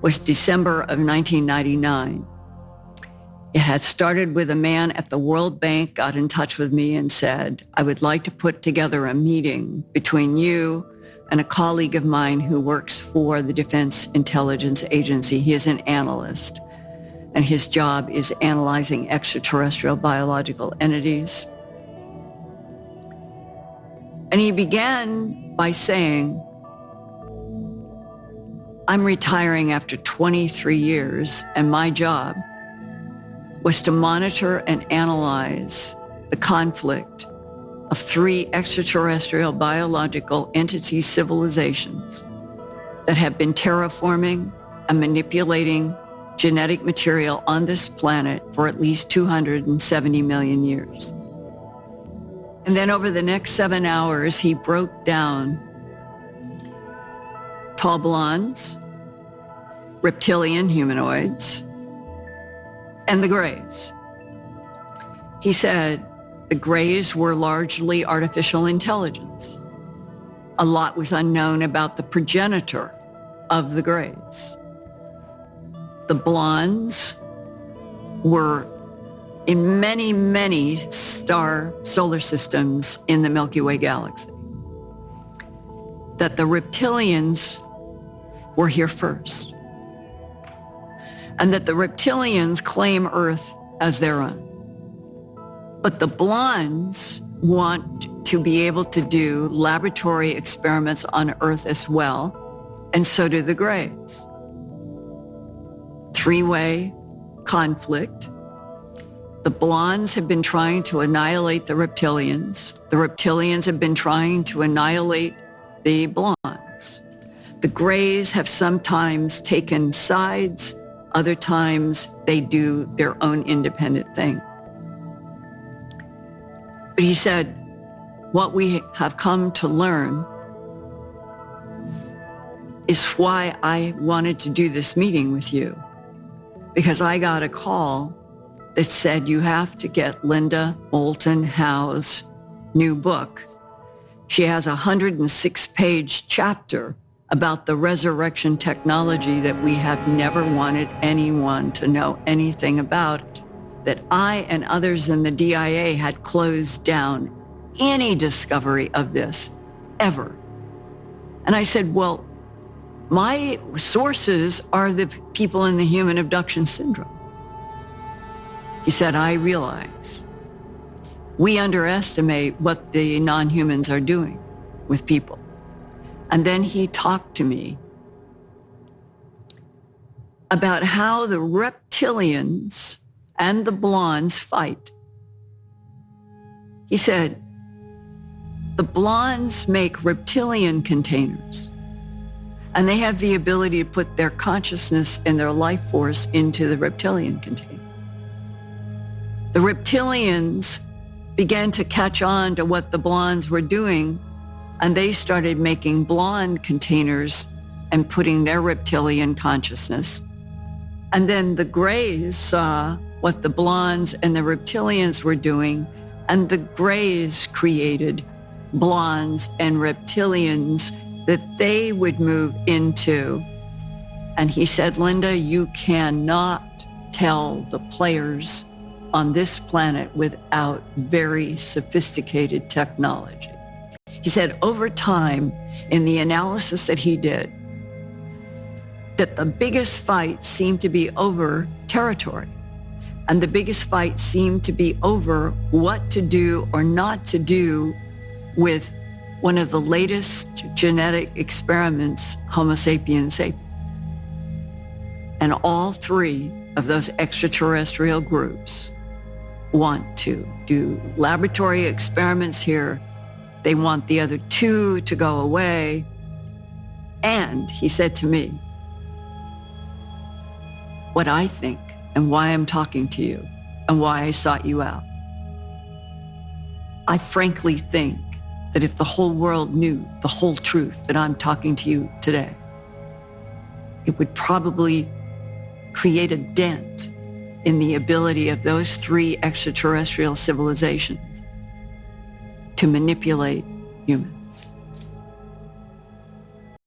was December of 1999. It had started with a man at the World Bank got in touch with me and said, I would like to put together a meeting between you and a colleague of mine who works for the Defense Intelligence Agency. He is an analyst, and his job is analyzing extraterrestrial biological entities. And he began by saying, I'm retiring after 23 years, and my job was to monitor and analyze the conflict of 3 extraterrestrial biological entity civilizations that have been terraforming and manipulating genetic material on this planet for at least 270 million years. And then over the next 7 hours, he broke down tall blondes, reptilian humanoids, and the grays. He said the grays were largely artificial intelligence. A lot was unknown about the progenitor of the grays. The blondes were in many, many solar systems in the Milky Way galaxy. That the reptilians were here first. And that the reptilians claim Earth as their own. But the blondes want to be able to do laboratory experiments on Earth as well, and so do the grays. 3-way conflict. The blondes have been trying to annihilate the reptilians. The reptilians have been trying to annihilate the blondes. The grays have sometimes taken sides. Other times they do their own independent thing. But he said, what we have come to learn is why I wanted to do this meeting with you. Because I got a call that said you have to get Linda Moulton Howe's new book. She has a 106-page chapter about the resurrection technology that we have never wanted anyone to know anything about, that I and others in the DIA had closed down any discovery of this ever. And I said, well, my sources are the people in the human abduction syndrome. He said, I realize we underestimate what the non-humans are doing with people. And then he talked to me about how the reptilians and the blondes fight. He said, the blondes make reptilian containers, and they have the ability to put their consciousness and their life force into the reptilian container. The reptilians began to catch on to what the blondes were doing, and they started making blonde containers and putting their reptilian consciousness. And then the grays saw what the blondes and the reptilians were doing, and the grays created blondes and reptilians that they would move into. And he said, Linda, you cannot tell the players on this planet without very sophisticated technology. He said over time, in the analysis that he did, that the biggest fight seemed to be over territory. And the biggest fight seemed to be over what to do or not to do with one of the latest genetic experiments, Homo sapiens sapiens. And all 3 of those extraterrestrial groups want to do laboratory experiments here. They want the other 2 to go away. And he said to me, what I think and why I'm talking to you and why I sought you out. I frankly think that if the whole world knew the whole truth that I'm talking to you today, it would probably create a dent in the ability of those 3 extraterrestrial civilizations to manipulate humans.